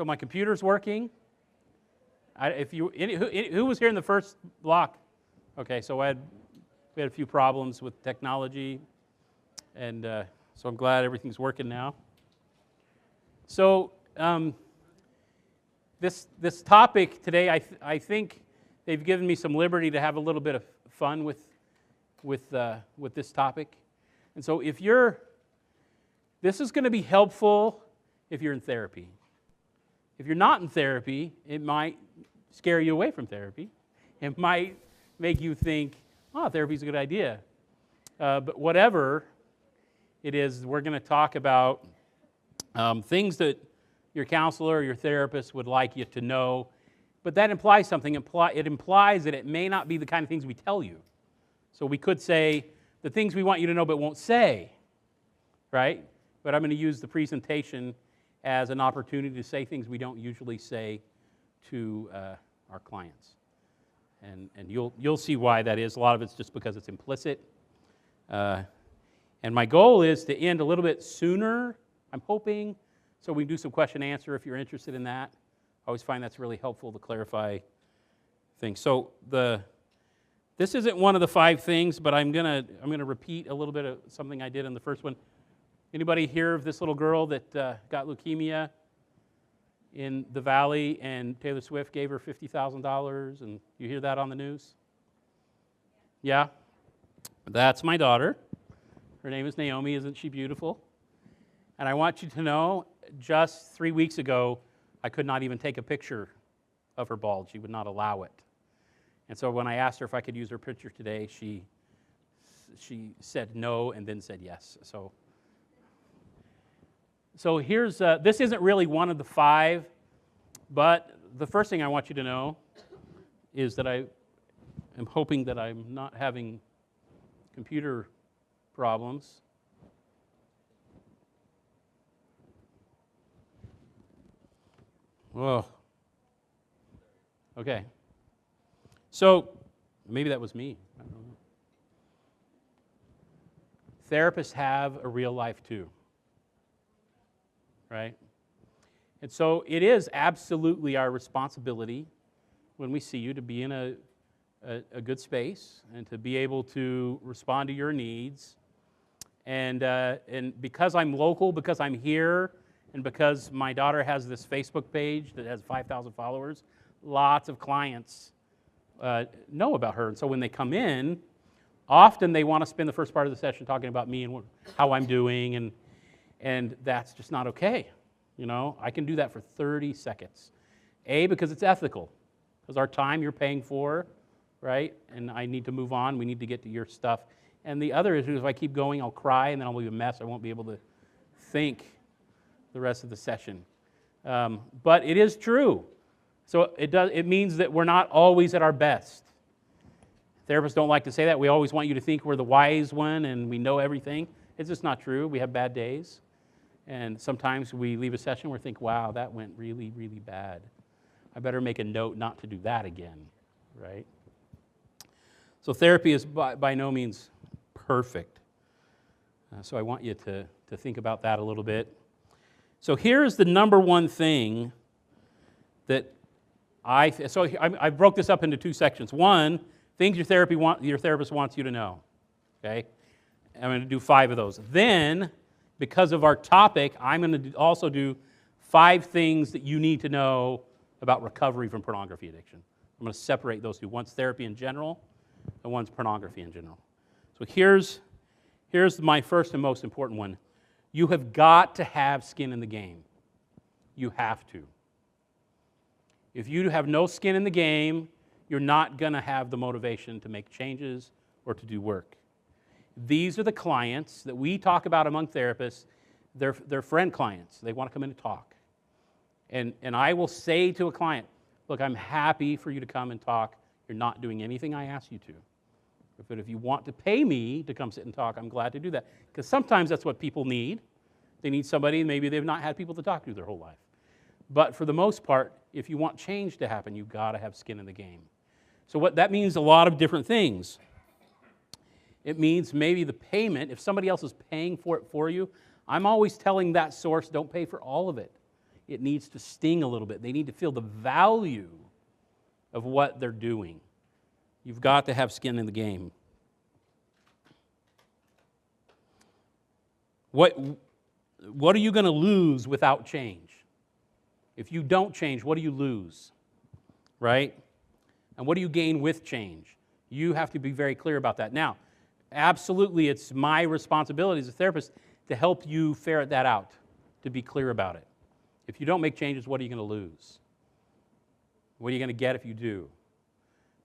So my computer's working. Who was here in the first block? Okay, so we had a few problems with technology, and so I'm glad everything's working now. So this topic today, I think they've given me some liberty to have a little bit of fun with this topic, and so this is going to be helpful if you're in therapy. If you're not in therapy, it might scare you away from therapy. It might make you think, oh, therapy's a good idea. But whatever it is, we're going to talk about things that your counselor or your therapist would like you to know. But that implies something. It implies that it may not be the kind of things we tell you. So we could say the things we want you to know but won't say, right? But I'm going to use the presentation as an opportunity to say things we don't usually say to our clients. And you'll see why that is. A lot of it's just because it's implicit. And my goal is to end a little bit sooner, I'm hoping, so we can do some question and answer if you're interested in that. I always find that's really helpful to clarify things. So this isn't one of the 5 things, but I'm gonna repeat a little bit of something I did in the first one. Anybody hear of this little girl that got leukemia in the Valley, and Taylor Swift gave her $50,000, and you hear that on the news? Yeah? That's my daughter. Her name is Naomi. Isn't she beautiful? And I want you to know, just 3 weeks ago, I could not even take a picture of her bald. She would not allow it. And so when I asked her if I could use her picture today, she said no and then said yes. So here's, this isn't really one of the 5, but the first thing I want you to know is that I am hoping that I'm not having computer problems. Whoa. Okay. So maybe that was me. I don't know. Therapists have a real life too. Right? And so it is absolutely our responsibility when we see you to be in a good space and to be able to respond to your needs. And because I'm local, because I'm here, and because my daughter has this Facebook page that has 5,000 followers, lots of clients know about her. And so when they come in, often they want to spend the first part of the session talking about me and how I'm doing, and that's just not okay. You know, I can do that for 30 seconds. Because it's ethical, because our time you're paying for, right? And I need to move on. We need to get to your stuff. And the other issue is if I keep going, I'll cry, and then I'll be a mess. I won't be able to think the rest of the session. But it is true. So it means that we're not always at our best. Therapists don't like to say that. We always want you to think we're the wise one and we know everything. It's just not true. We have bad days. And sometimes we leave a session where we think, wow, that went really, really bad. I better make a note not to do that again, right? So therapy is by no means perfect. So I want you to think about that a little bit. So here's the number one thing that I broke this up into 2 sections. One, things your therapist wants you to know, okay? I'm going to do 5 of those. Then, because of our topic, I'm going to also do 5 things that you need to know about recovery from pornography addiction. I'm going to separate those 2. One's therapy in general, and one's pornography in general. So here's my first and most important one. You have got to have skin in the game. You have to. If you have no skin in the game, you're not going to have the motivation to make changes or to do work. These are the clients that we talk about among therapists. They're friend clients. They want to come in and talk. And I will say to a client, look, I'm happy for you to come and talk. You're not doing anything I ask you to. But if you want to pay me to come sit and talk, I'm glad to do that. Because sometimes that's what people need. They need somebody, maybe they've not had people to talk to their whole life. But for the most part, if you want change to happen, you've got to have skin in the game. So what that means a lot of different things. It means maybe the payment, if somebody else is paying for it for you, I'm always telling that source, don't pay for all of it. it needs to sting a little bit. They need to feel the value of what they're doing. You've got to have skin in the game. What are you going to lose without change? If you don't change, what do you lose? Right? And what do you gain with change? You have to be very clear about that. Now, absolutely, it's my responsibility as a therapist to help you ferret that out, to be clear about it. If you don't make changes, what are you going to lose? What are you going to get if you do?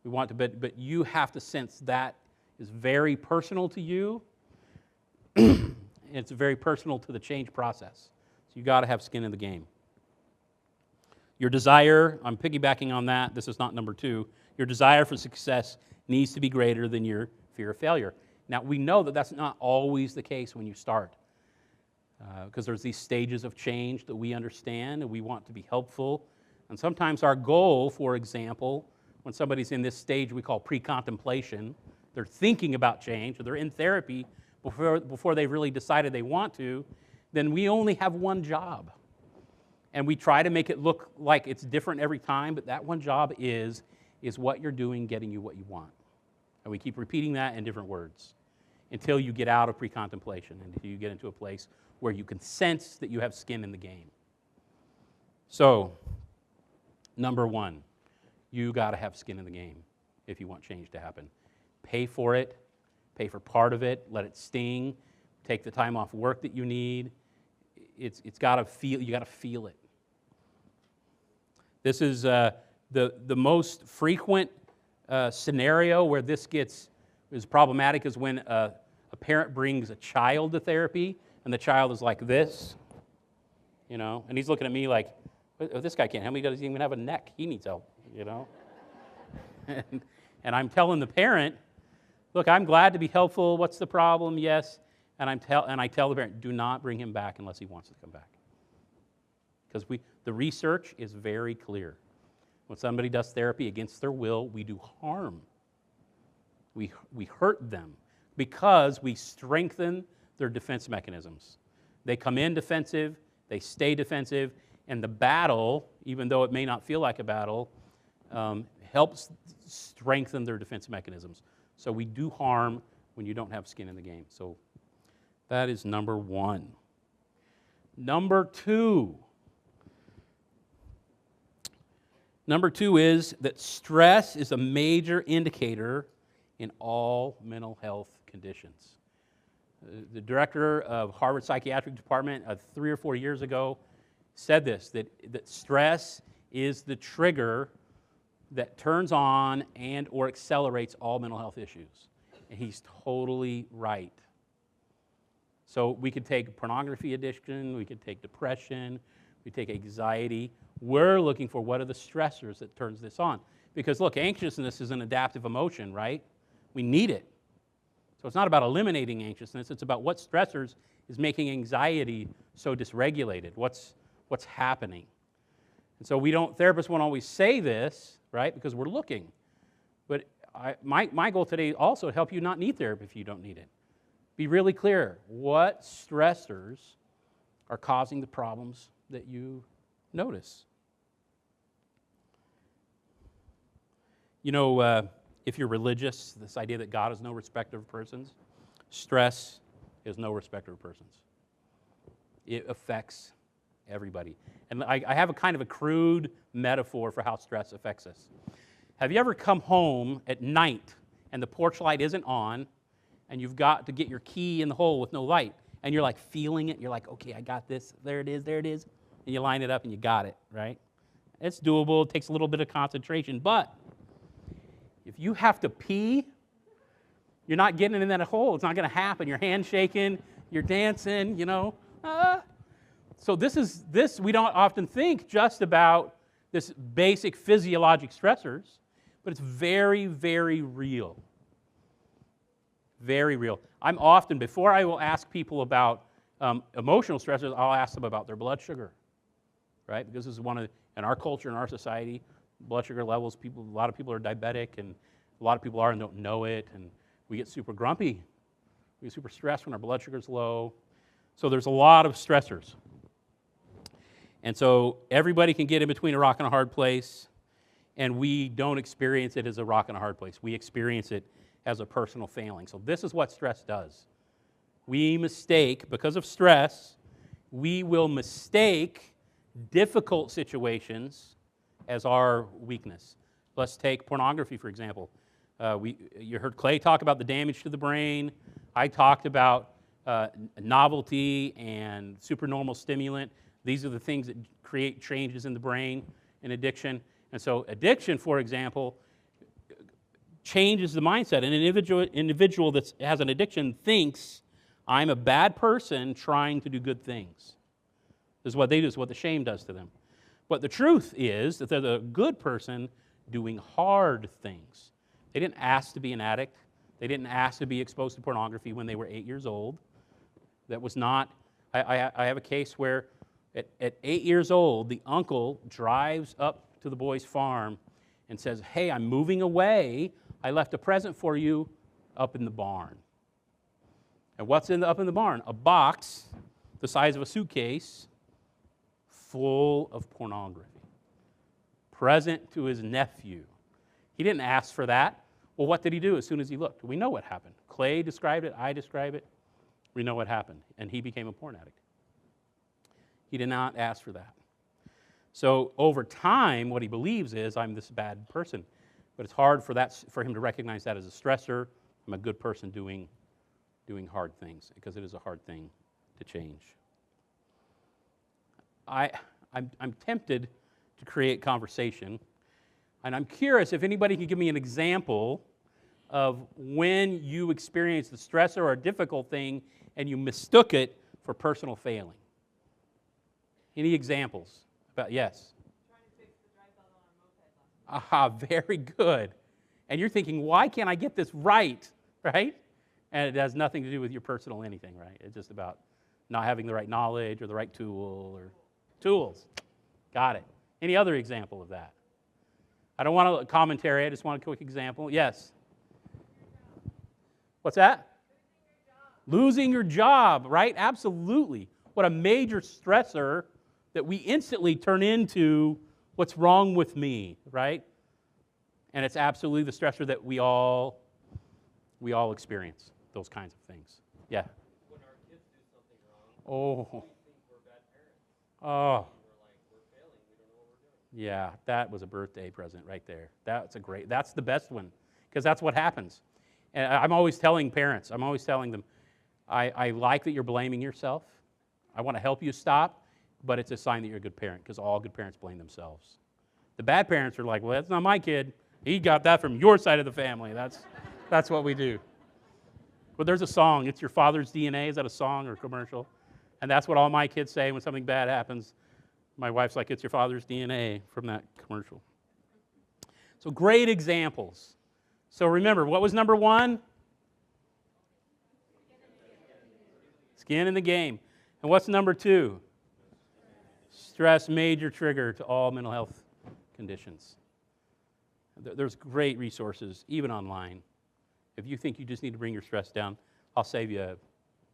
We want to, but you have to sense that is very personal to you. It's very personal to the change process. So you got to have skin in the game. Your desire, I'm piggybacking on that. This is not number 2. Your desire for success needs to be greater than your fear of failure. Now, we know that that's not always the case when you start, because there's these stages of change that we understand and we want to be helpful. And sometimes our goal, for example, when somebody's in this stage we call pre-contemplation, they're thinking about change, or they're in therapy before they've really decided they want to, then we only have one job. And we try to make it look like it's different every time, but that one job is what you're doing getting you what you want. And we keep repeating that in different words until you get out of pre-contemplation, and until you get into a place where you can sense that you have skin in the game. So, number 1, you got to have skin in the game if you want change to happen. Pay for it. Pay for part of it. Let it sting. Take the time off work that you need. It's got to feel. You got to feel it. This is the most frequent scenario where this is problematic is when a parent brings a child to therapy and the child is like this, and he's looking at me like, this guy can't help me. He doesn't even have a neck. He needs help, and I'm telling the parent, look, I'm glad to be helpful. What's the problem? Yes. And I tell the parent, do not bring him back unless he wants to come back. Because the research is very clear. When somebody does therapy against their will, we do harm. We hurt them because we strengthen their defense mechanisms. They come in defensive, they stay defensive, and the battle, even though it may not feel like a battle, helps strengthen their defense mechanisms. So we do harm when you don't have skin in the game. So that is number 1. Number 2. Number 2 is that stress is a major indicator in all mental health conditions. The director of Harvard Psychiatric Department 3 or 4 years ago said this, that stress is the trigger that turns on and or accelerates all mental health issues. And he's totally right. So we could take pornography addiction, we could take depression, we take anxiety. We're looking for what are the stressors that turns this on. Because look, anxiousness is an adaptive emotion, right? We need it. So it's not about eliminating anxiousness, it's about what stressors is making anxiety so dysregulated. What's happening? And so therapists won't always say this, right? Because we're looking. But my goal today also to help you not need therapy if you don't need it. Be really clear. What stressors are causing the problems that you notice? If you're religious, this idea that God is no respecter of persons, stress is no respecter of persons. It affects everybody. And I have a kind of a crude metaphor for how stress affects us. Have you ever come home at night and the porch light isn't on and you've got to get your key in the hole with no light and you're like feeling it, you're like, okay, I got this, there it is, and you line it up and you got it, right? It's doable, it takes a little bit of concentration, but if you have to pee, you're not getting in that hole, it's not going to happen. Your hand's shaking, you're dancing, So this we don't often think just about this basic physiologic stressors, but it's very, very real. Very real. I'm often, before I will ask people about emotional stressors, I'll ask them about their blood sugar, right? Because this is in our culture, in our society, blood sugar levels, a lot of people are diabetic, and a lot of people are and don't know it, and we get super grumpy. We get super stressed when our blood sugar's low. So there's a lot of stressors. And so everybody can get in between a rock and a hard place, and we don't experience it as a rock and a hard place. We experience it as a personal failing. So this is what stress does. We mistake, because of stress, we will mistake difficult situations as our weakness. Let's take pornography, for example. You heard Clay talk about the damage to the brain. I talked about novelty and supernormal stimulant. These are the things that create changes in the brain in addiction. And so addiction, for example, changes the mindset. An individual that has an addiction thinks, I'm a bad person trying to do good things. This is what they do. This is what the shame does to them. But the truth is that they're the good person doing hard things. They didn't ask to be an addict. They didn't ask to be exposed to pornography when they were 8 years old. That was not, I have a case where at 8 years old, the uncle drives up to the boy's farm and says, hey, I'm moving away. I left a present for you up in the barn. And what's up in the barn? A box the size of a suitcase full of pornography. Present to his nephew. He didn't ask for that. Well, what did he do as soon as he looked? We know what happened. Clay described it. I describe it. We know what happened. And he became a porn addict. He did not ask for that. So over time, what he believes is, I'm this bad person. But it's hard for him to recognize that as a stressor. I'm a good person doing hard things, because it is a hard thing to change. I'm tempted to create conversation, and I'm curious if anybody can give me an example of when you experienced the stressor or a difficult thing and you mistook it for personal failing. Any examples? Yes? Trying to fix the drive belt on a moped. Aha, very good. And you're thinking, why can't I get this right? Right? And it has nothing to do with your personal anything, right? It's just about not having the right knowledge or the right tool or tools. Got it. Any other example of that? I don't want a commentary. I just want a quick example. Yes? What's that? Losing your job, right? Absolutely. What a major stressor that we instantly turn into what's wrong with me, right? And it's absolutely the stressor that we all experience, those kinds of things. Yeah? When our kids do something wrong, we think we're bad parents. Oh. We're like, we're failing. We don't know what we're doing. Yeah, that was a birthday present right there. That's the best one, because that's what happens. And I'm always telling parents, I'm always telling them, I like that you're blaming yourself. I want to help you stop, but it's a sign that you're a good parent, because all good parents blame themselves. The bad parents are like, well, that's not my kid. He got that from your side of the family. That's what we do. But there's a song, It's Your Father's DNA. Is that a song or a commercial? And that's what all my kids say when something bad happens. My wife's like, it's your father's DNA, from that commercial. So great examples. So remember, what was number one? Skin in the game. And what's number two? Stress, major trigger to all mental health conditions. There's great resources, even online. If you think you just need to bring your stress down, I'll save you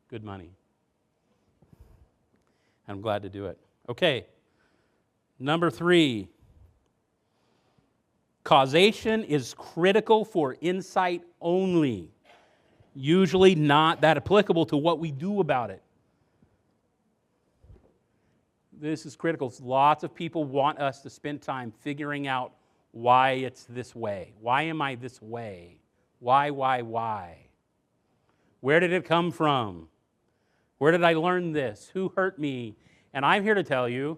good money. I'm glad to do it. Okay, number 3. Causation is critical for insight only. Usually not that applicable to what we do about it. This is critical. Lots of people want us to spend time figuring out why it's this way. Why am I this way? Why? Where did it come from? Where did I learn this? Who hurt me? And I'm here to tell you,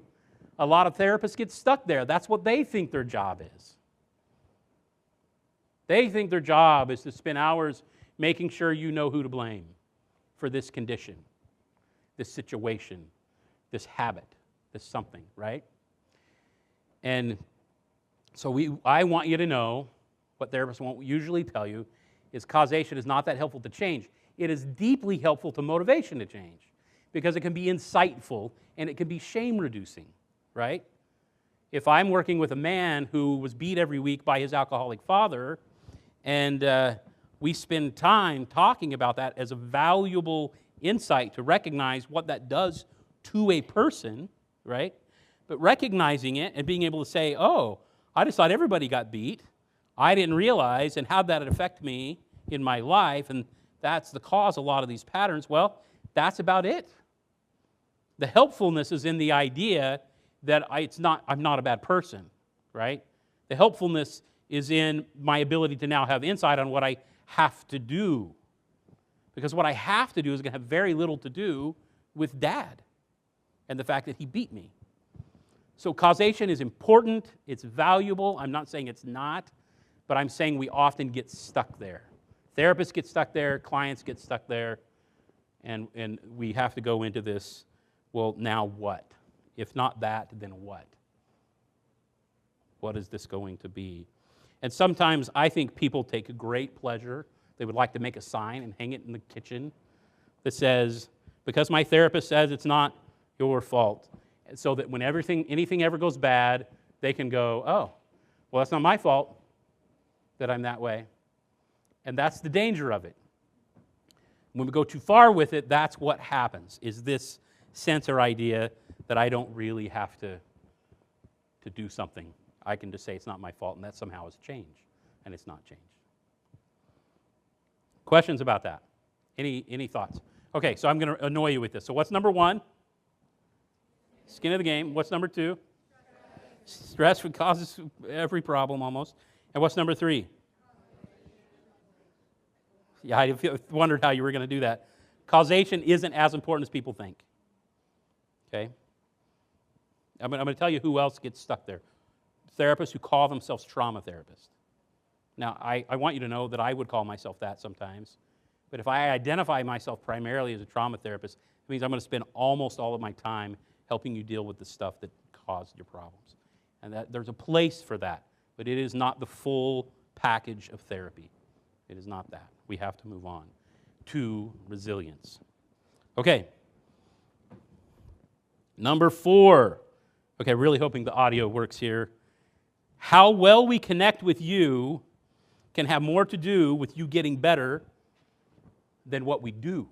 a lot of therapists get stuck there. That's what they think their job is. They think their job is to spend hours making sure you know who to blame for this condition, this situation, this habit, this something, right? And so I want you to know, what therapists won't usually tell you, is causation is not that helpful to change. It is deeply helpful to motivation to change, because it can be insightful and it can be shame-reducing, right? If I'm working with a man who was beat every week by his alcoholic father, and we spend time talking about that as a valuable insight to recognize what that does to a person, right? But recognizing it and being able to say, oh, I just thought everybody got beat. I didn't realize, and how that would affect me in my life, and that's the cause of a lot of these patterns. Well, that's about it. The helpfulness is in the idea that I'm not a bad person, right? The helpfulness is in my ability to now have insight on what I have to do. Because what I have to do is going to have very little to do with Dad and the fact that he beat me. So causation is important, it's valuable. I'm not saying it's not, but I'm saying we often get stuck there. Therapists get stuck there, clients get stuck there, and we have to go into this, well, now what? If not that, then what? What is this going to be? And sometimes I think people take a great pleasure. They would like to make a sign and hang it in the kitchen that says, because my therapist says it's not your fault, so that when anything ever goes bad, they can go, oh, well, that's not my fault that I'm that way. And that's the danger of it. When we go too far with it, that's what happens, is this sense or idea that I don't really have to do something. I can just say it's not my fault, and that somehow is change, and it's not change. Questions about that? Any thoughts? Okay, so I'm going to annoy you with this. So what's number one? Skin of the game. What's number two? Stress causes every problem almost. And what's number three? Yeah, I wondered how you were going to do that. Causation isn't as important as people think. Okay? I'm going to tell you who else gets stuck there. Therapists who call themselves trauma therapists. Now, I want you to know that I would call myself that sometimes. But if I identify myself primarily as a trauma therapist, it means I'm going to spend almost all of my time helping you deal with the stuff that caused your problems. And that there's a place for that, but it is not the full package of therapy. It is not that. We have to move on to resilience. Okay. Number 4. Okay, really hoping the audio works here. How well we connect with you can have more to do with you getting better than what we do.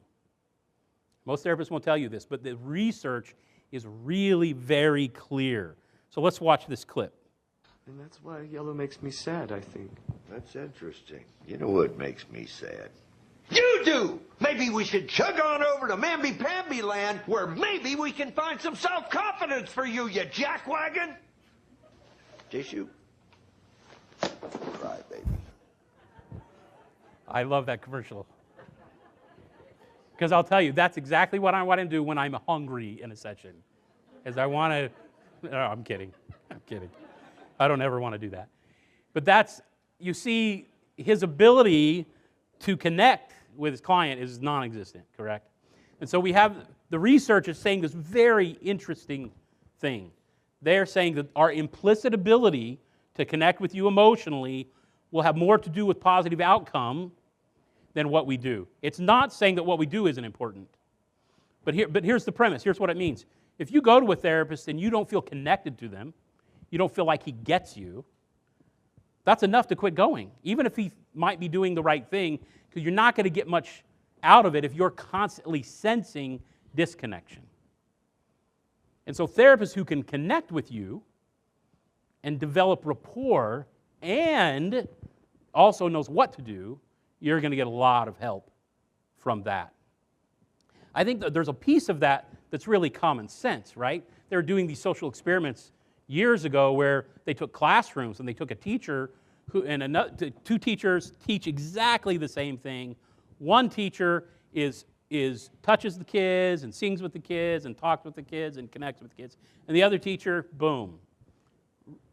Most therapists won't tell you this, but the research is really very clear. So let's watch this clip. And that's why yellow makes me sad, I think. That's interesting. You know what makes me sad? You do! Maybe we should chug on over to Mamby-Pamby land where maybe we can find some self-confidence for you, you jackwagon! Tissue? Cry, baby. I love that commercial. Because I'll tell you, that's exactly what I want to do when I'm hungry in a session. Is I want to, no, I'm kidding. I'm kidding. I don't ever want to do that. But that's, you see, his ability to connect with his client is non-existent, correct? And so we have, the research is saying this very interesting thing. They're saying that our implicit ability to connect with you emotionally will have more to do with positive outcome than what we do. It's not saying that what we do isn't important. But here's the premise. Here's what it means. If you go to a therapist and you don't feel connected to them, you don't feel like he gets you, that's enough to quit going, even if he might be doing the right thing, because you're not going to get much out of it if you're constantly sensing disconnection. And so therapists who can connect with you and develop rapport and also knows what to do, you're going to get a lot of help from that. I think that there's a piece of that that's really common sense, right? They were doing these social experiments years ago where they took classrooms and they took a teacher two teachers teach exactly the same thing. One teacher touches the kids and sings with the kids and talks with the kids and connects with the kids. And the other teacher, boom.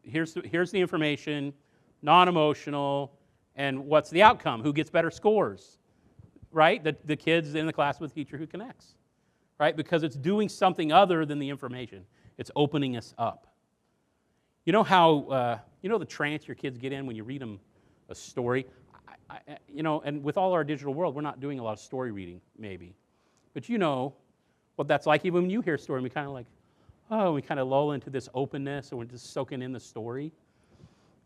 Here's the information, non-emotional, and what's the outcome? Who gets better scores? Right? The kids in the class with the teacher who connects. Right? Because it's doing something other than the information. It's opening us up. You know how, the trance your kids get in when you read them a story? And with all our digital world, we're not doing a lot of story reading, maybe. But you know what that's like. Even when you hear a story, we kind of like, we kind of lull into this openness, and we're just soaking in the story.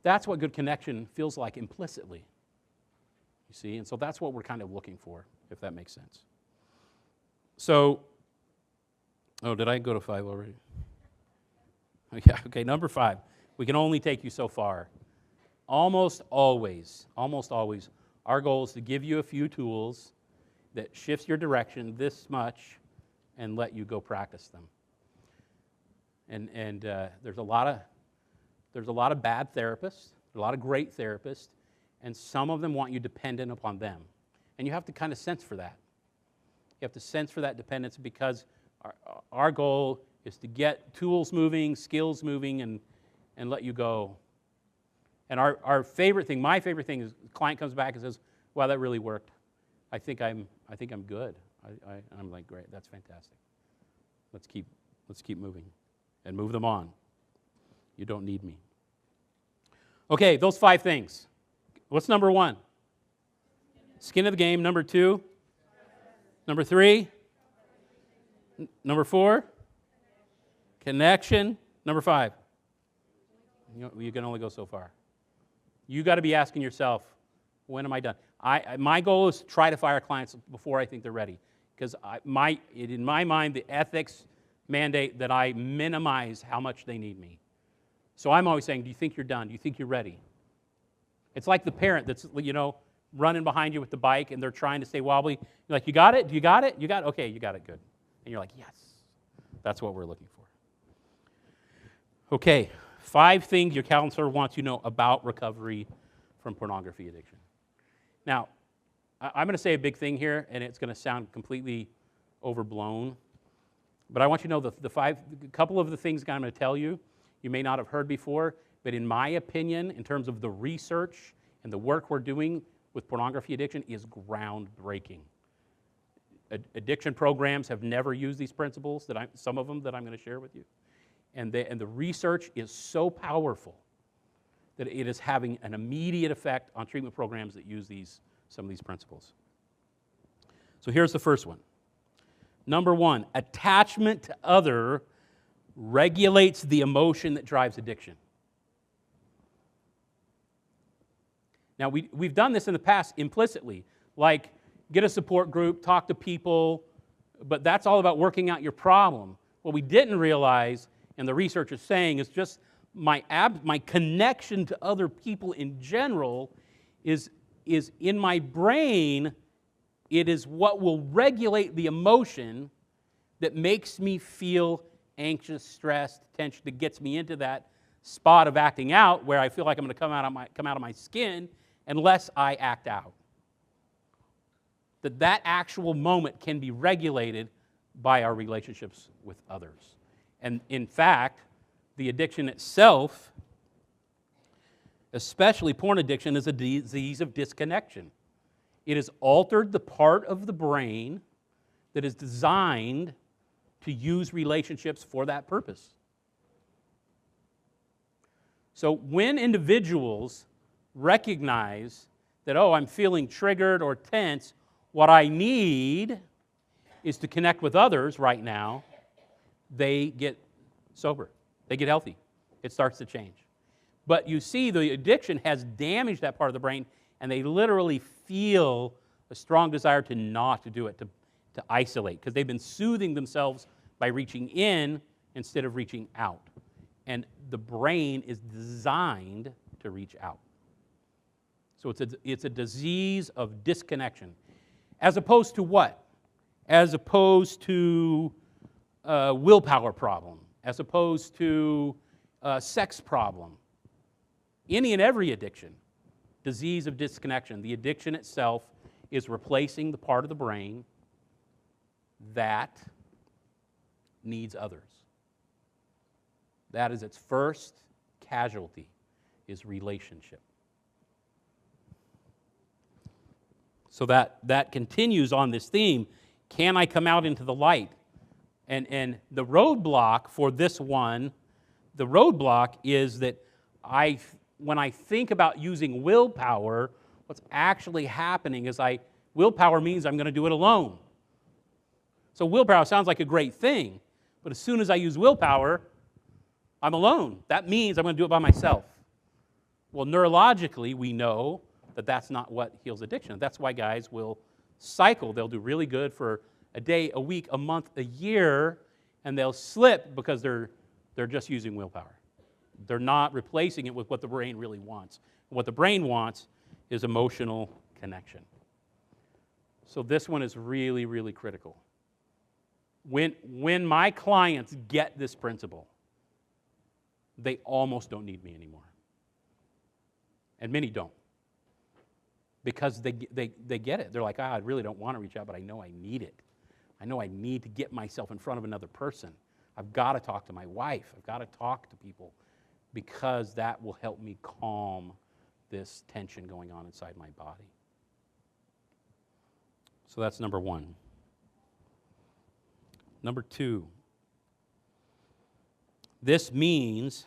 That's what good connection feels like implicitly. You see? And so that's what we're kind of looking for, if that makes sense. So, did I go to 5 already? Yeah, okay, number 5. We can only take you so far. Almost always, our goal is to give you a few tools that shifts your direction this much and let you go practice them. And there's a lot of bad therapists, a lot of great therapists, and some of them want you dependent upon them. And you have to kind of sense for that. You have to sense for that dependence because our goal is to get tools moving, skills moving, and let you go. And our favorite thing, my favorite thing, is the client comes back and says, "Wow, that really worked. I think I'm good." I'm like, "Great, that's fantastic. Let's keep moving, and move them on. You don't need me." Okay, those 5 things. What's number 1? Skin of the game. Number 2? Number 3? Number 4? Connection. Number 5. You can only go so far. You got to be asking yourself, when am I done? My goal is to try to fire clients before I think they're ready. Because in my mind, the ethics mandate that I minimize how much they need me. So I'm always saying, do you think you're done? Do you think you're ready? It's like the parent that's, running behind you with the bike and they're trying to stay wobbly. You're like, you got it? You got it? You got it? Okay, you got it, good. And you're like, yes, that's what we're looking for. Okay, 5 things your counselor wants you to know about recovery from pornography addiction. Now, I'm going to say a big thing here, and it's going to sound completely overblown, but I want you to know a couple of the things I'm going to tell you, you may not have heard before, but in my opinion, in terms of the research and the work we're doing with pornography addiction, is groundbreaking. Addiction programs have never used these principles, some of them that I'm going to share with you. And the research is so powerful that it is having an immediate effect on treatment programs that use some of these principles. So here's the first one. Number 1, attachment to other regulates the emotion that drives addiction. Now, we've done this in the past implicitly, like get a support group, talk to people, but that's all about working out your problem. What we didn't realize, and the research is saying, is just my connection to other people in general is in my brain. It is what will regulate the emotion that makes me feel anxious, stressed, tension, that gets me into that spot of acting out where I feel like I'm going to come out of my skin unless I act out. That actual moment can be regulated by our relationships with others. And in fact, the addiction itself, especially porn addiction, is a disease of disconnection. It has altered the part of the brain that is designed to use relationships for that purpose. So when individuals recognize that, I'm feeling triggered or tense, what I need is to connect with others right now, they get sober. They get healthy. It starts to change. But you see, the addiction has damaged that part of the brain, and they literally feel a strong desire to not to do it, to isolate, because they've been soothing themselves by reaching in instead of reaching out. And the brain is designed to reach out. So it's a disease of disconnection. As opposed to what? As opposed to a willpower problem, as opposed to a sex problem. Any and every addiction, disease of disconnection. The addiction itself is replacing the part of the brain that needs others. That is its first casualty, is relationship. So that continues on this theme. Can I come out into the light? And the roadblock for this one, the roadblock is that when I think about using willpower, what's actually happening is willpower means I'm going to do it alone. So willpower sounds like a great thing, but as soon as I use willpower, I'm alone. That means I'm going to do it by myself. Well, neurologically, we know that that's not what heals addiction. That's why guys will cycle. They'll do really good for a day, a week, a month, a year, and they'll slip because they're They're just using willpower. They're not replacing it with what the brain really wants. What the brain wants is emotional connection. So this one is really, really critical. When my clients get this principle, they almost don't need me anymore. And many don't. Because they get it. They're like, I really don't want to reach out, but I know I need it. I know I need to get myself in front of another person. I've got to talk to my wife. I've got to talk to people because that will help me calm this tension going on inside my body. So that's number one. Number two, this means,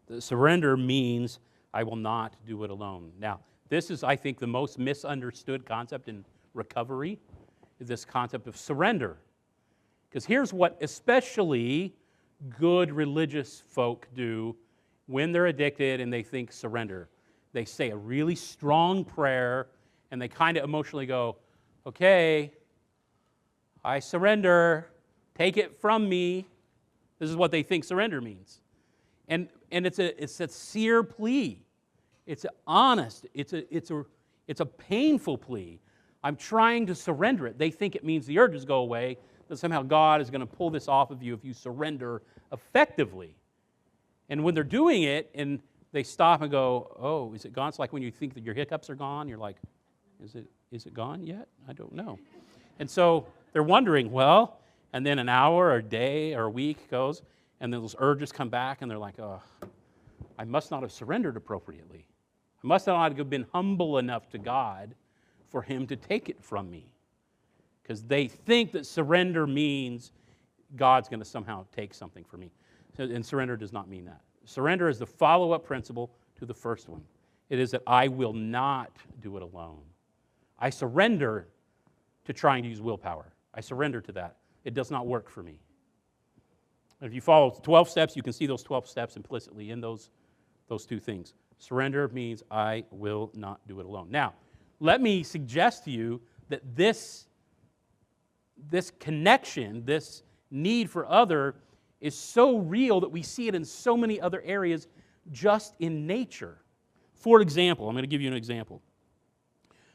the surrender means I will not do it alone. Now, this is, I think, the most misunderstood concept in recovery, is this concept of surrender. Because here's what especially good religious folk do when they're addicted and they think surrender. They say a really strong prayer and they kind of emotionally go, okay, I surrender, take it from me. This is what they think surrender means. And it's a sincere plea. It's honest. It's a painful plea. I'm trying to surrender it. They think it means the urges go away, that somehow God is going to pull this off of you if you surrender effectively. And when they're doing it and they stop and go, oh, is it gone? It's like when you think that your hiccups are gone, you're like, is it gone yet? I don't know. And so they're wondering, well, and then an hour or a day or a week goes, and then those urges come back, and they're like, oh, I must not have surrendered appropriately. I must not have been humble enough to God for Him to take it from me. Because they think that surrender means God's going to somehow take something from me. And surrender does not mean that. Surrender is the follow-up principle to the first one. It is that I will not do it alone. I surrender to trying to use willpower. I surrender to that. It does not work for me. If you follow 12 steps, you can see those 12 steps implicitly in those two things. Surrender means I will not do it alone. Now, let me suggest to you that this connection, this need for other, is so real that we see it in so many other areas just in nature. For example, I'm going to give you an example.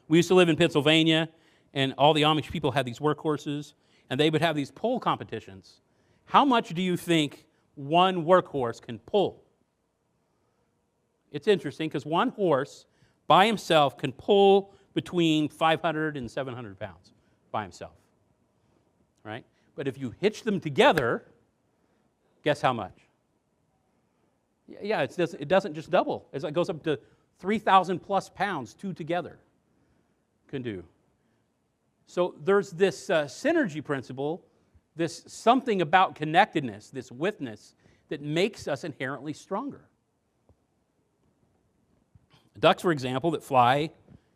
We used to live in Pennsylvania, and all the Amish people had these workhorses, and they would have these pull competitions. How much do you think one workhorse can pull? It's interesting because one horse by himself can pull between 500 and 700 pounds by himself, right? But if you hitch them together, guess how much? Yeah, it doesn't just double. It goes up to 3,000 plus pounds, two together can do. So there's this synergy principle, this something about connectedness, this withness that makes us inherently stronger. Ducks, for example, that fly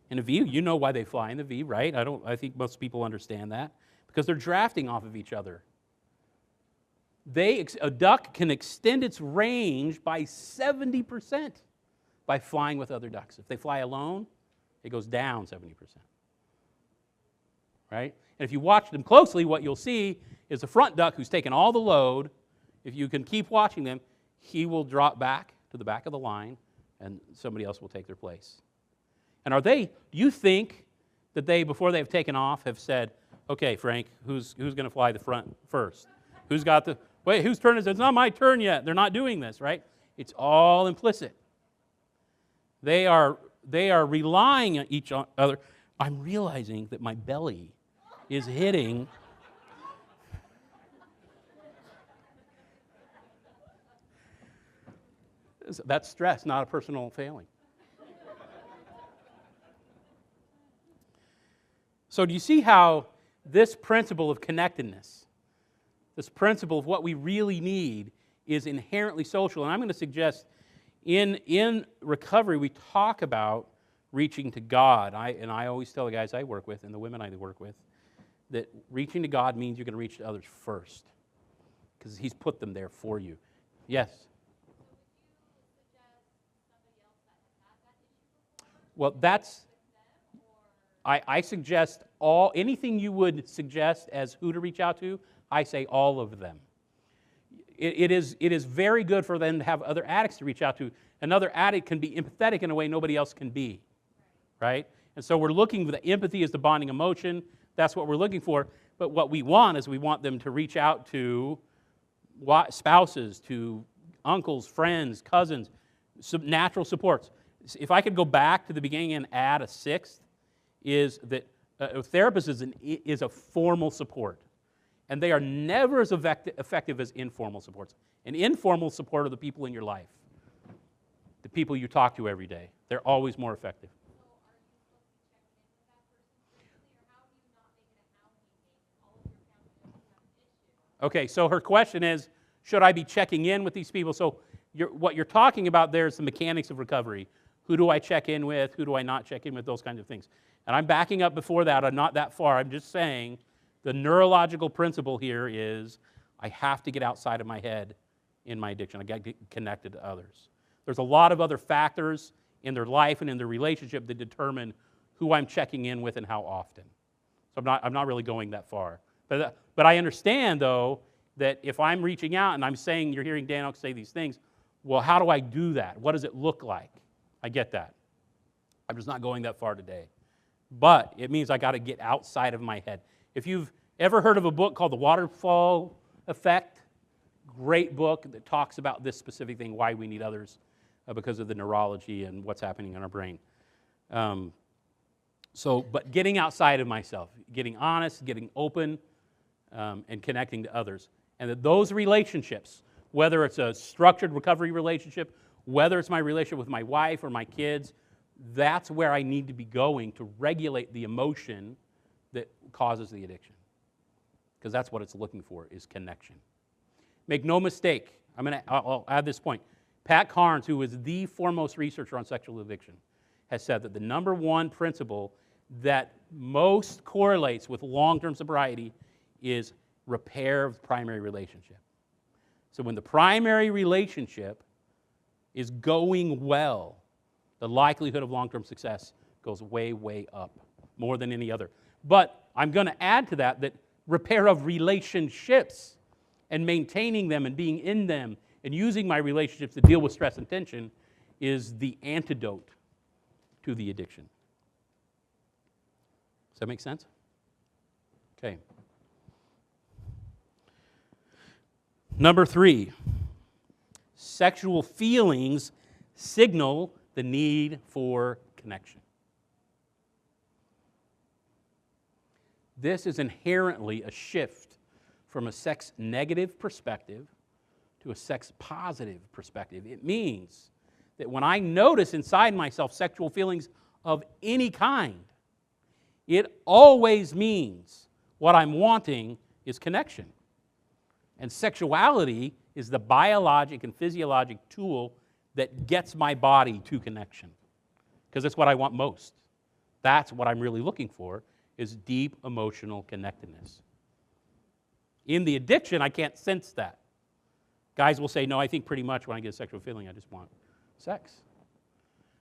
in a V, you know why they fly in the V, right? I think most people understand that. Because they're drafting off of each other. A duck can extend its range by 70% by flying with other ducks. If they fly alone, it goes down 70%. Right? And if you watch them closely, what you'll see is the front duck who's taken all the load. If you can keep watching them, he will drop back to the back of the line, and somebody else will take their place. And do you think that they, before they've taken off, have said, okay, Frank, who's going to fly the front first? Who's turn is it? It's not my turn yet. They're not doing this, right? It's all implicit. They are relying on each other. I'm realizing that my belly is hitting. That's stress, not a personal failing. So do you see how this principle of connectedness, this principle of what we really need, is inherently social? And I'm going to suggest in recovery we talk about reaching to God. I always tell the guys I work with and the women I work with that reaching to God means you're going to reach to others first because He's put them there for you. Yes? Well, I suggest anything you would suggest as who to reach out to, I say all of them. it is very good for them to have other addicts to reach out to. Another addict can be empathetic in a way nobody else can be, right? And so we're looking for the empathy as the bonding emotion. That's what we're looking for. But what we want is we want them to reach out to spouses, to uncles, friends, cousins, some natural supports. If I could go back to the beginning and add a sixth, is that a therapist is a formal support. And they are never as effective as informal supports. An informal support are the people in your life, the people you talk to every day. They're always more effective. Okay, so her question is, should I be checking in with these people? So what you're talking about there is the mechanics of recovery. Who do I check in with? Who do I not check in with? Those kinds of things. And I'm backing up before that. I'm not that far. I'm just saying the neurological principle here is I have to get outside of my head in my addiction. I got to get connected to others. There's a lot of other factors in their life and in their relationship that determine who I'm checking in with and how often. So I'm not really going that far. But I understand, though, that if I'm reaching out and I'm saying, you're hearing Dan Oaks say these things, well, how do I do that? What does it look like? I get that. I'm just not going that far today. But it means I got to get outside of my head. If you've ever heard of a book called The Waterfall Effect, great book that talks about this specific thing, why we need others because of the neurology and what's happening in our brain. But getting outside of myself, getting honest, getting open, and connecting to others. And that those relationships, whether it's a structured recovery relationship, whether it's my relationship with my wife or my kids, that's where I need to be going to regulate the emotion that causes the addiction. Because that's what it's looking for, is connection. Make no mistake, I'll add this point. Pat Carnes, who is the foremost researcher on sexual addiction, has said that the number one principle that most correlates with long-term sobriety is repair of the primary relationship. So when the primary relationship is going well, the likelihood of long-term success goes way, way up, more than any other. But I'm going to add to that repair of relationships and maintaining them and being in them and using my relationships to deal with stress and tension is the antidote to the addiction. Does that make sense? Okay. Number 3, sexual feelings signal the need for connection. This is inherently a shift from a sex-negative perspective to a sex-positive perspective. It means that when I notice inside myself sexual feelings of any kind, it always means what I'm wanting is connection. And sexuality is the biologic and physiologic tool that gets my body to connection. Because that's what I want most. That's what I'm really looking for, is deep emotional connectedness. In the addiction, I can't sense that. Guys will say, no, I think pretty much when I get a sexual feeling, I just want sex.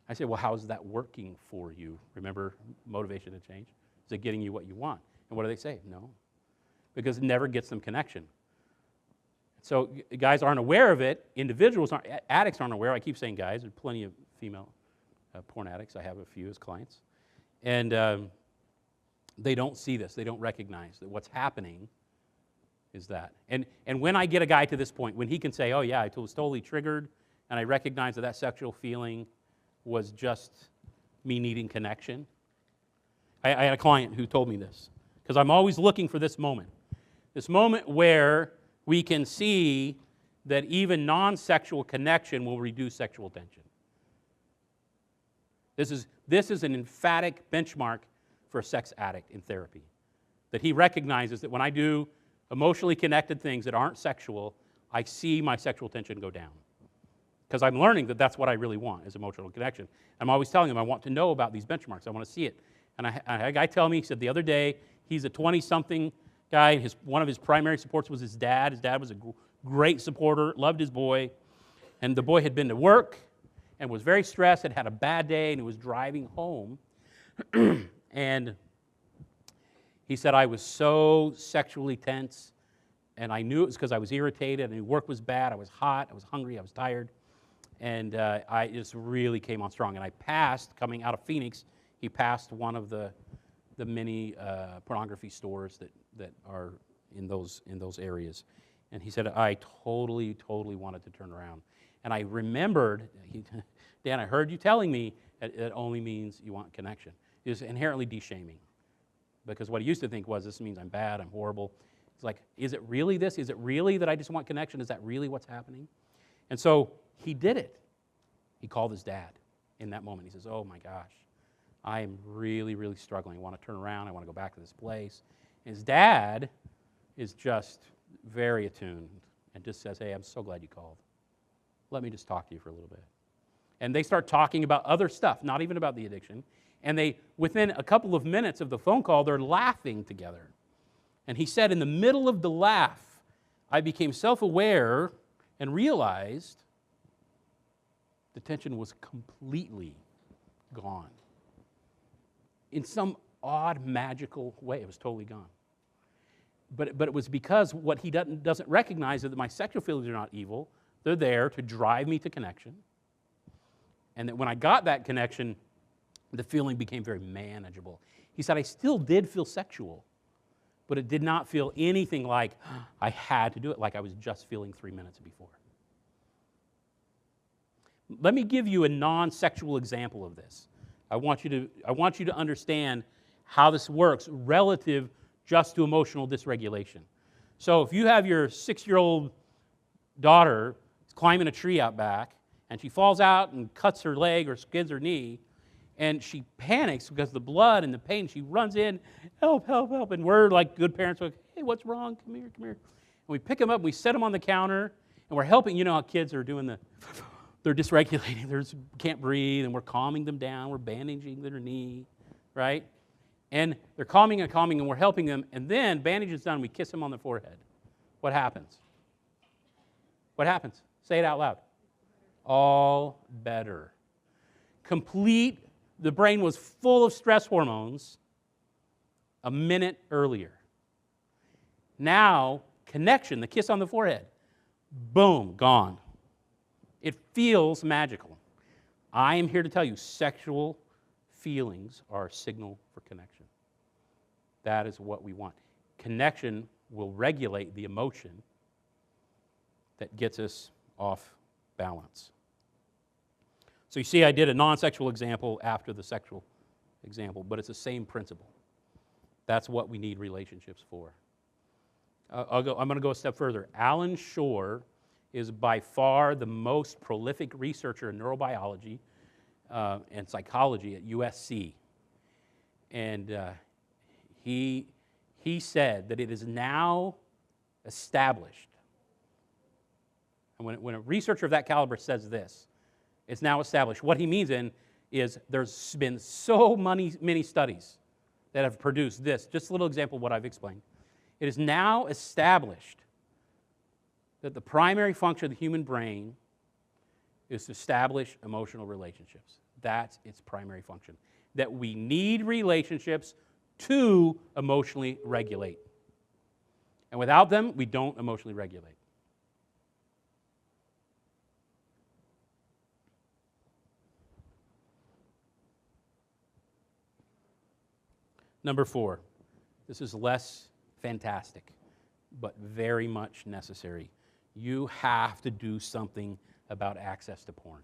I say, well, how's that working for you? Remember motivation to change? Is it getting you what you want? And what do they say? No. Because it never gets them connection. So guys aren't aware of it. Individuals aren't, addicts aren't aware. I keep saying guys. There's plenty of female porn addicts. I have a few as clients. And they don't see this. They don't recognize that what's happening is that. And when I get a guy to this point, when he can say, oh yeah, I was totally triggered, and I recognize that sexual feeling was just me needing connection. I had a client who told me this, because I'm always looking for this moment where we can see that even non-sexual connection will reduce sexual tension. This is an emphatic benchmark for a sex addict in therapy, that he recognizes that when I do emotionally connected things that aren't sexual, I see my sexual tension go down. Because I'm learning that that's what I really want, is emotional connection. I'm always telling him I want to know about these benchmarks. I want to see it. And I had a guy tell me, he said the other day, he's a 20-something guy. One of his primary supports was his dad. His dad was a great supporter, loved his boy. And the boy had been to work and was very stressed, had a bad day, and he was driving home. And he said, I was so sexually tense and I knew it was because I was irritated. I knew work was bad. I was hot. I was hungry. I was tired. And I just really came on strong. And I passed, coming out of Phoenix, he passed one of the many pornography stores that are in those areas. And he said, I totally wanted to turn around. And I remembered, Dan, I heard you telling me it only means you want connection. It was inherently de-shaming. Because what he used to think was, this means I'm bad, I'm horrible. It's like, is it really this? Is it really that I just want connection? Is that really what's happening? And so he did it. He called his dad in that moment. He says, oh my gosh, I am really struggling. I want to turn around. I want to go back to this place. And his dad is just very attuned and just says, hey, I'm so glad you called. Let me just talk to you for a little bit. And they start talking about other stuff, not even about the addiction. And they, within a couple of minutes of the phone call, they're laughing together. And he said, in the middle of the laugh, I became self-aware and realized the tension was completely gone. In some odd, magical way, it was totally gone. But it was because what he doesn't recognize is that my sexual feelings are not evil. They're there to drive me to connection. And that when I got that connection, the feeling became very manageable. He said, I still did feel sexual, but it did not feel anything like I had to do it, like I was just feeling 3 minutes before. Let me give you a non-sexual example of this. I want you to understand how this works relative just to emotional dysregulation. So if you have your 6-year-old daughter climbing a tree out back, and she falls out and cuts her leg or skids her knee, and she panics because of the blood and the pain. She runs in, help, help, help. And we're like good parents, like, hey, what's wrong? Come here, come here. And we pick them up, and we set them on the counter, and we're helping. You know how kids are doing they're dysregulating, they can't breathe, and we're calming them down. We're bandaging their knee, right? And they're calming, and we're helping them. And then bandage is done, we kiss them on the forehead. What happens? What happens? Say it out loud. All better. The brain was full of stress hormones a minute earlier. Now, connection, the kiss on the forehead, boom, gone. It feels magical. I am here to tell you, sexual feelings are a signal for connection. That is what we want. Connection will regulate the emotion that gets us off balance. So you see, I did a non-sexual example after the sexual example, but it's the same principle. That's what we need relationships for. I'm going to go a step further. Alan Shore is by far the most prolific researcher in neurobiology and psychology at USC. And he said that it is now established. And when a researcher of that caliber says this, it's now established. What he means is there's been so many studies that have produced this. Just a little example of what I've explained. It is now established that the primary function of the human brain is to establish emotional relationships. That's its primary function. That we need relationships to emotionally regulate. And without them, we don't emotionally regulate. Number 4, this is less fantastic, but very much necessary. You have to do something about access to porn.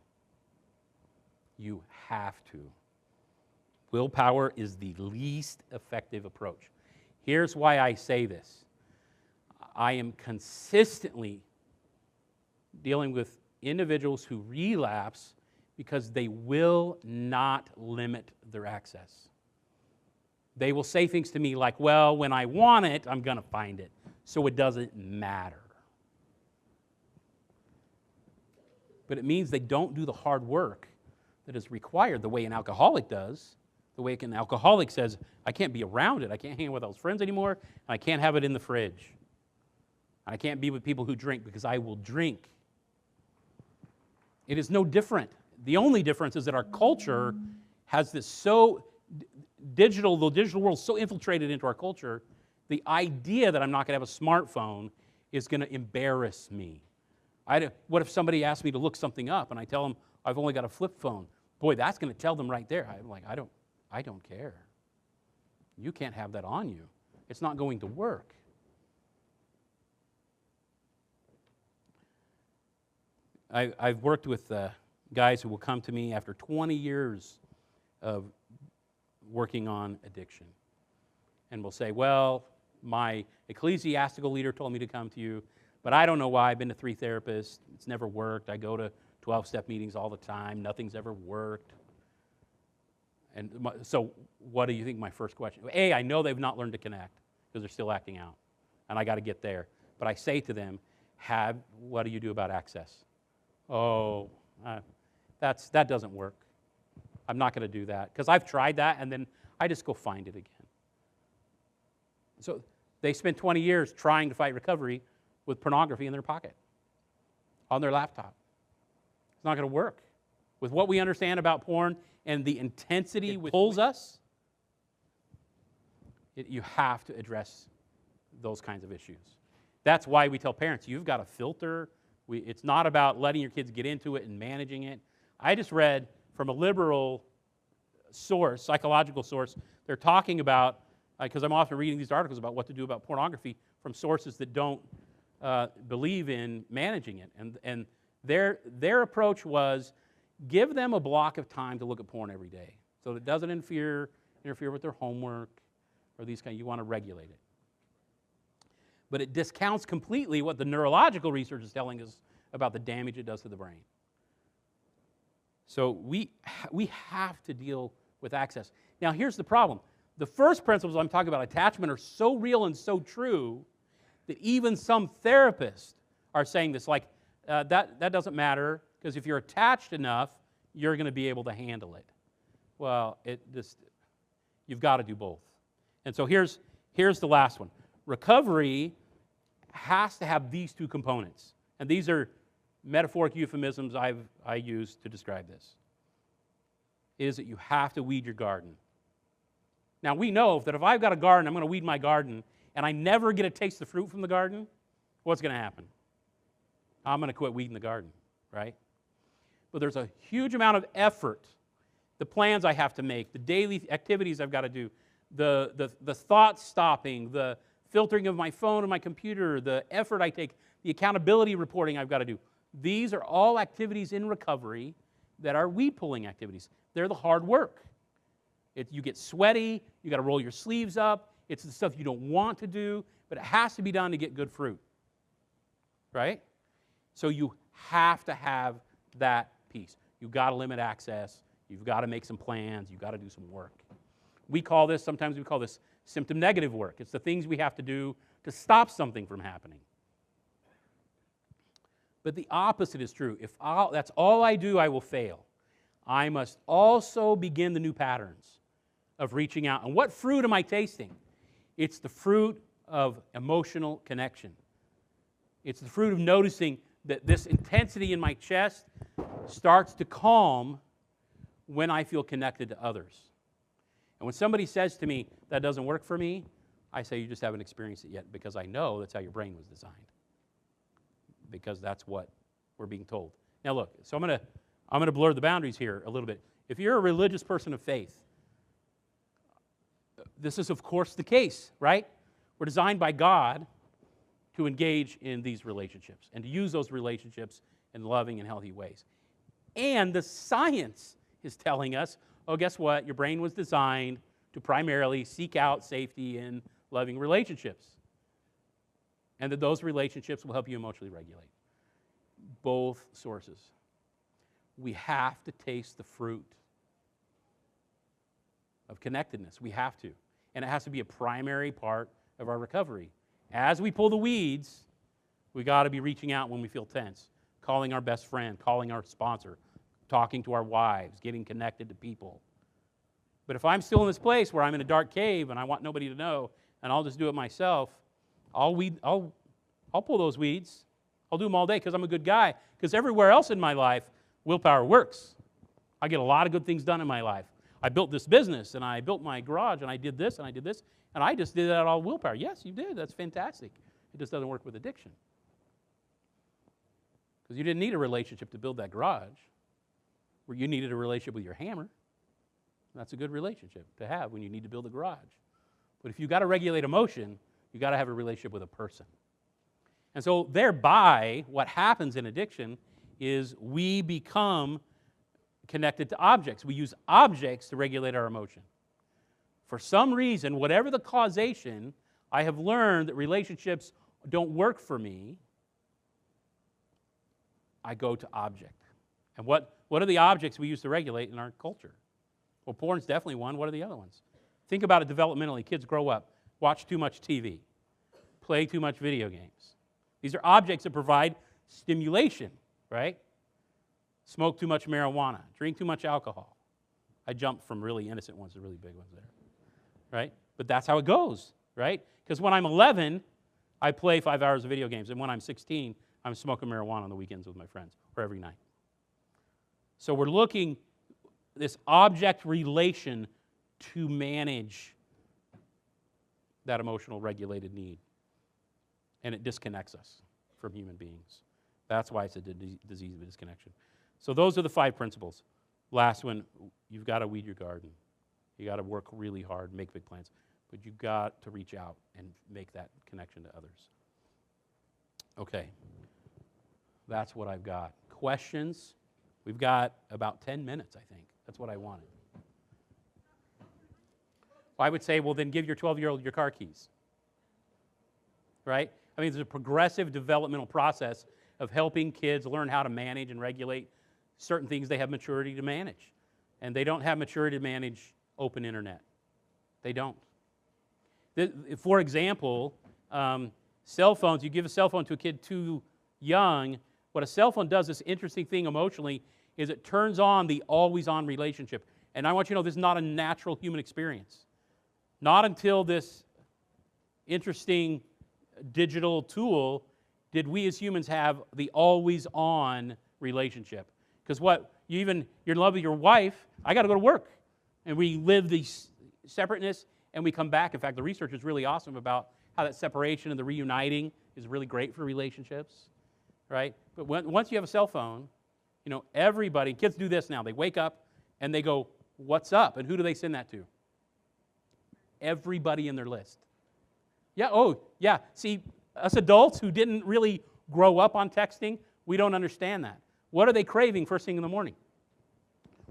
You have to. Willpower is the least effective approach. Here's why I say this. I am consistently dealing with individuals who relapse because they will not limit their access. They will say things to me like, well, when I want it, I'm going to find it, so it doesn't matter. But it means they don't do the hard work that is required the way an alcoholic does, the way an alcoholic says, I can't be around it, I can't hang out with those friends anymore, and I can't have it in the fridge. I can't be with people who drink because I will drink. It is no different. The only difference is that our culture has this the digital world so infiltrated into our culture, the idea that I'm not going to have a smartphone is going to embarrass me. What if somebody asks me to look something up and I tell them I've only got a flip phone? Boy, that's going to tell them right there. I'm like, I don't care. You can't have that on you. It's not going to work. I've worked with guys who will come to me after 20 years of working on addiction and will say, well, my ecclesiastical leader told me to come to you, but I don't know why. I've been to 3 therapists. It's never worked. I go to 12-step meetings all the time. Nothing's ever worked. And so what do you think my first question? A, I know they've not learned to connect because they're still acting out, and I got to get there. But I say to them, what do you do about access? Oh, that doesn't work. I'm not going to do that because I've tried that, and then I just go find it again. So they spent 20 years trying to fight recovery with pornography in their pocket, on their laptop. It's not going to work. With what we understand about porn and the intensity it pulls us, you have to address those kinds of issues. That's why we tell parents, you've got to filter. It's not about letting your kids get into it and managing it. I just read from a liberal source, psychological source, they're talking about, because I'm often reading these articles about what to do about pornography from sources that don't believe in managing it. And their approach was, give them a block of time to look at porn every day so that it doesn't interfere with their homework or these kind. You want to regulate it. But it discounts completely what the neurological research is telling us about the damage it does to the brain. So we have to deal with access. Now, here's the problem. The first principles I'm talking about, attachment, are so real and so true that even some therapists are saying this, like, that doesn't matter, because if you're attached enough, you're going to be able to handle it. Well, you've got to do both. And so here's the last one. Recovery has to have these 2 components. And these are metaphoric euphemisms I use to describe this. Is that you have to weed your garden. Now, we know that if I've got a garden, I'm going to weed my garden, and I never get to taste the fruit from the garden, what's going to happen? I'm going to quit weeding the garden, right? But there's a huge amount of effort, the plans I have to make, the daily activities I've got to do, the thought stopping, the filtering of my phone and my computer, the effort I take, the accountability reporting I've got to do. These are all activities in recovery that are weed-pulling activities. They're the hard work. You get sweaty, you got to roll your sleeves up. It's the stuff you don't want to do, but it has to be done to get good fruit, right? So you have to have that piece. You've got to limit access. You've got to make some plans. You've got to do some work. Sometimes we call this symptom negative work. It's the things we have to do to stop something from happening. But the opposite is true. If that's all I do, I will fail. I must also begin the new patterns of reaching out. And what fruit am I tasting? It's the fruit of emotional connection. It's the fruit of noticing that this intensity in my chest starts to calm when I feel connected to others. And when somebody says to me, that doesn't work for me, I say, you just haven't experienced it yet, because I know that's how your brain was designed. Because that's what we're being told. Now look, so I'm going to blur the boundaries here a little bit. If you're a religious person of faith, this is of course the case, right? We're designed by God to engage in these relationships and to use those relationships in loving and healthy ways. And the science is telling us, oh, guess what? Your brain was designed to primarily seek out safety in loving relationships. And that those relationships will help you emotionally regulate. Both sources. We have to taste the fruit of connectedness. We have to. And it has to be a primary part of our recovery. As we pull the weeds, we got to be reaching out when we feel tense, calling our best friend, calling our sponsor, talking to our wives, getting connected to people. But if I'm still in this place where I'm in a dark cave and I want nobody to know, and I'll just do it myself, I'll pull those weeds. I'll do them all day because I'm a good guy. Because everywhere else in my life, willpower works. I get a lot of good things done in my life. I built this business, and I built my garage, and I did this, and I did this, and I just did that all willpower. Yes, you did. That's fantastic. It just doesn't work with addiction. Because you didn't need a relationship to build that garage, where you needed a relationship with your hammer. That's a good relationship to have when you need to build a garage. But if you've got to regulate emotion, you've got to have a relationship with a person. And so thereby, what happens in addiction is we become connected to objects. We use objects to regulate our emotion. For some reason, whatever the causation, I have learned that relationships don't work for me. I go to object. And what are the objects we use to regulate in our culture? Well, porn's definitely one. What are the other ones? Think about it developmentally. Kids grow up, watch too much TV, play too much video games. These are objects that provide stimulation, right? Smoke too much marijuana, drink too much alcohol. I jumped from really innocent ones to really big ones there, right? But that's how it goes, right? Because when I'm 11, I play 5 hours of video games, and when I'm 16, I'm smoking marijuana on the weekends with my friends, or every night. So we're looking this object relation to manage that emotional regulated need. And it disconnects us from human beings. That's why it's a disease of disconnection. So those are the 5 principles. Last one, you've got to weed your garden. You got to work really hard, make big plans. But you've got to reach out and make that connection to others. Okay. That's what I've got. Questions? We've got about 10 minutes, I think. That's what I wanted. Well, I would say, well, then give your 12-year-old your car keys. Right? I mean, there's a progressive developmental process of helping kids learn how to manage and regulate certain things they have maturity to manage. And they don't have maturity to manage open internet. They don't. For example, cell phones, you give a cell phone to a kid too young, what a cell phone does, this interesting thing emotionally, is it turns on the always-on relationship. And I want you to know this is not a natural human experience. Not until this interesting digital tool did we as humans have the always-on relationship. Because you're in love with your wife, I got to go to work. And we live the separateness, and we come back. In fact, the research is really awesome about how that separation and the reuniting is really great for relationships, right? But once you have a cell phone, everybody, kids do this now. They wake up, and they go, what's up? And who do they send that to? Everybody in their list. Yeah, oh, yeah. See, us adults who didn't really grow up on texting, we don't understand that. What are they craving first thing in the morning?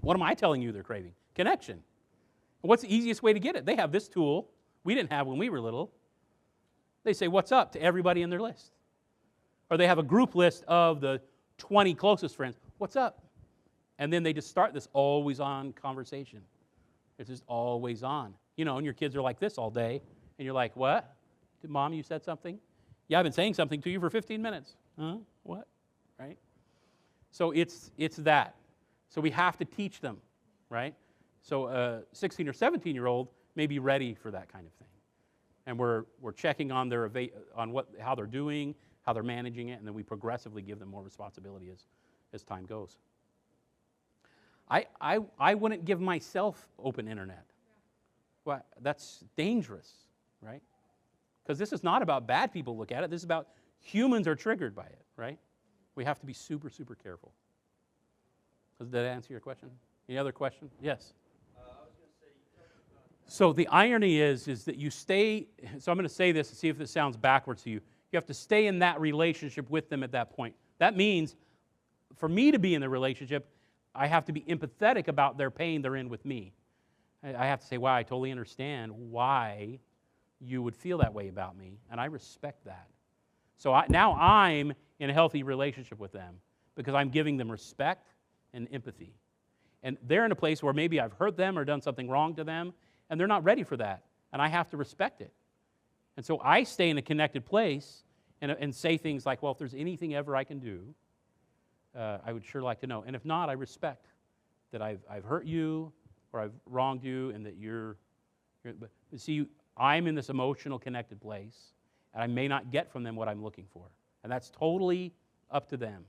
What am I telling you they're craving? Connection. What's the easiest way to get it? They have this tool we didn't have when we were little. They say, what's up, to everybody in their list. Or they have a group list of the 20 closest friends. What's up? And then they just start this always-on conversation. It's just always on. And your kids are like this all day, and you're like, what? Mom, you said something? Yeah, I've been saying something to you for 15 minutes. Huh? What? Right? So it's that. So we have to teach them, right? So a 16 or 17-year-old may be ready for that kind of thing. And we're checking on how they're doing, how they're managing it, and then we progressively give them more responsibility as time goes. I wouldn't give myself open internet. Well, that's dangerous, right? Because this is not about bad people look at it. This is about humans are triggered by it, right? We have to be super, super careful. Does that answer your question? Any other question? Yes. So the irony is that you stay, so I'm going to say this and see if this sounds backwards to you. You have to stay in that relationship with them at that point. That means for me to be in the relationship, I have to be empathetic about their pain they're in with me. I have to say, wow, I totally understand why you would feel that way about me, and I respect that. So now I'm in a healthy relationship with them because I'm giving them respect and empathy. And they're in a place where maybe I've hurt them or done something wrong to them, and they're not ready for that, and I have to respect it. And so I stay in a connected place and say things like, well, if there's anything ever I can do, I would sure like to know. And if not, I respect that I've hurt you or I've wronged you and that but see, I'm in this emotional connected place, and I may not get from them what I'm looking for. And that's totally up to them,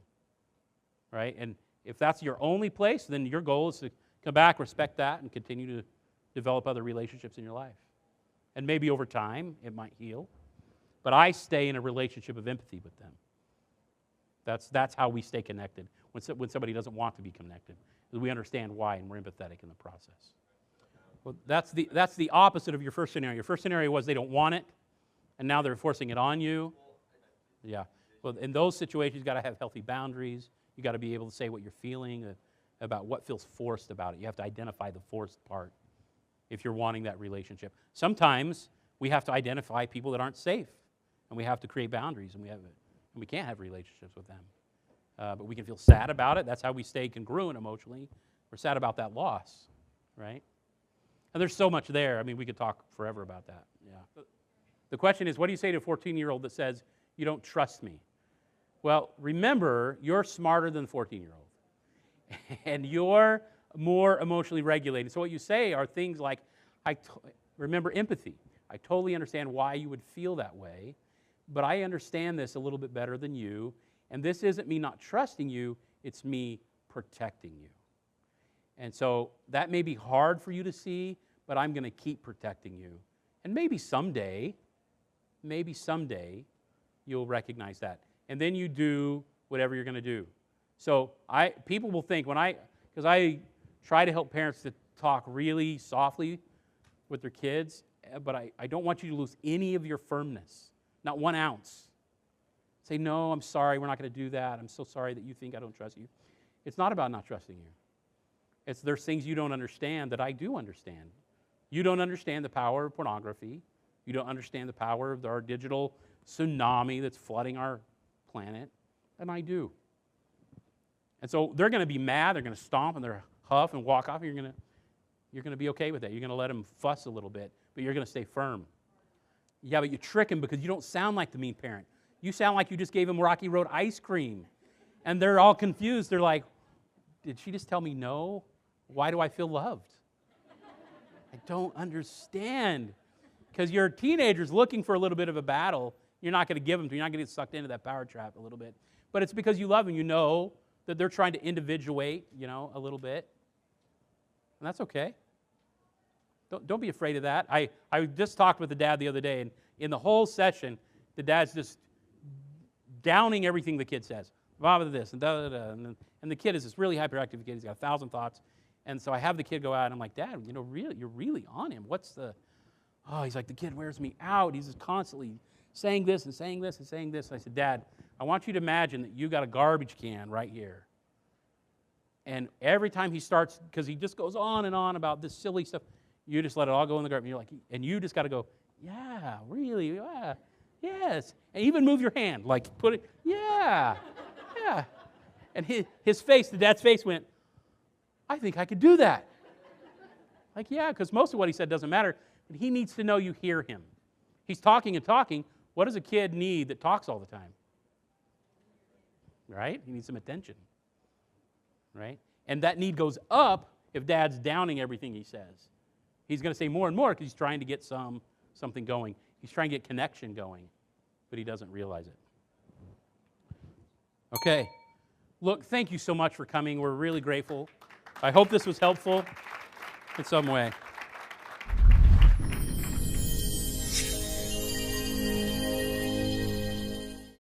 right? And if that's your only place, then your goal is to come back, respect that, and continue to develop other relationships in your life. And maybe over time, it might heal. But I stay in a relationship of empathy with them. That's how we stay connected when somebody doesn't want to be connected, because we understand why and we're empathetic in the process. Well, that's the opposite of your first scenario. Your first scenario was they don't want it, and now they're forcing it on you. Yeah. Well, in those situations, you've got to have healthy boundaries. You've got to be able to say what you're feeling about what feels forced about it. You have to identify the forced part if you're wanting that relationship. Sometimes we have to identify people that aren't safe, and we have to create boundaries, and we can't have relationships with them. But we can feel sad about it. That's how we stay congruent emotionally. We're sad about that loss, right? And there's so much there. I mean, we could talk forever about that. Yeah. The question is, what do you say to a 14-year-old that says, you don't trust me? Well, remember, you're smarter than the 14-year-old. And you're more emotionally regulated. So what you say are things like, remember empathy. I totally understand why you would feel that way, but I understand this a little bit better than you. And this isn't me not trusting you, it's me protecting you. And so that may be hard for you to see, but I'm going to keep protecting you. And maybe someday, you'll recognize that. And then you do whatever you're going to do. So people will think, because I try to help parents to talk really softly with their kids, but I don't want you to lose any of your firmness, not 1 ounce. Say, no, I'm sorry, we're not going to do that. I'm so sorry that you think I don't trust you. It's not about not trusting you. There's things you don't understand that I do understand. You don't understand the power of pornography. You don't understand the power of our digital tsunami that's flooding our planet, and I do. And so they're going to be mad, they're going to stomp, and they're huff and walk off, and you're going to be okay with that. You're going to let them fuss a little bit, but you're going to stay firm. Yeah, but you trick them because you don't sound like the mean parent. You sound like you just gave them Rocky Road ice cream. And they're all confused. They're like, did she just tell me no? Why do I feel loved? I don't understand. Because your teenager's looking for a little bit of a battle. You're not going to give them to. You're not going to get sucked into that power trap a little bit. But it's because you love them. You know that they're trying to individuate, a little bit. And that's okay. Don't be afraid of that. I just talked with the dad the other day, and in the whole session, the dad's just downing everything the kid says. Blah, blah, this, and da, da, da. And the kid is this really hyperactive kid. He's got 1,000 thoughts. And so I have the kid go out, and I'm like, Dad, really, you're really on him. He's like, the kid wears me out. He's just constantly saying this and saying this and saying this. And I said, Dad, I want you to imagine that you got a garbage can right here. And every time he starts, because he just goes on and on about this silly stuff, you just let it all go in the garbage. And you just got to go, yeah, really, yeah, yes. And even move your hand, like put it, yeah, yeah. And his face, the dad's face went, I think I could do that. Like, yeah, because most of what he said doesn't matter, but he needs to know you hear him. He's talking and talking. What does a kid need that talks all the time? Right? He needs some attention. Right? And that need goes up if Dad's downing everything he says. He's going to say more and more because he's trying to get something going. He's trying to get connection going, but he doesn't realize it. Okay. Look, thank you so much for coming. We're really grateful. I hope this was helpful in some way.